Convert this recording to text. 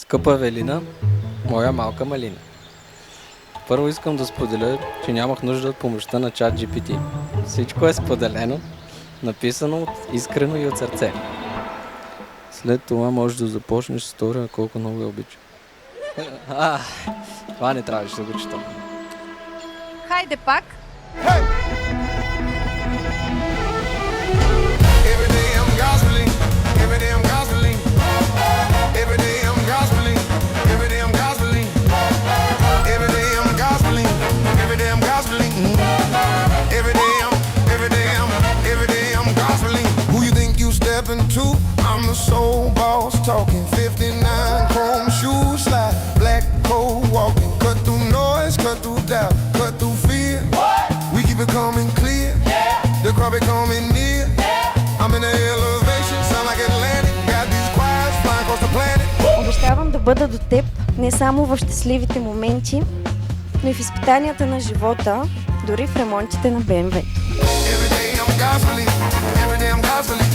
Скъпа Евелина, моя малка малина. Първо искам да споделя, че нямах нужда от помощта на ChatGPT. Всичко е споделено, написано искрено и от сърце. След това можеш да започнеш история колко много я обичам. Това не трябваше да го чета. Хайде пак. Every day I'm gospeling, every day I'm gospeling, every day I'm gospeling, every day I'm gospeling, every day I'm gospeling, every day I'm gospeling, every day I'm gospeling. Who you think you stepping to? I'm the soul boss talking, 59 chrome shoes slide, black coat walking, cut through noise, cut through doubt, cut through fear. We keep it coming clear, the crowd be coming near. I'm in the elevation, sound like Atlantic. Got these choirs flying across the planet. Обещавам да бъда до теб не само в щастливите моменти, но и в изпитанията на живота, дори в ремонтите на BMW. Every day I'm gospeling, every day I'm gospeling.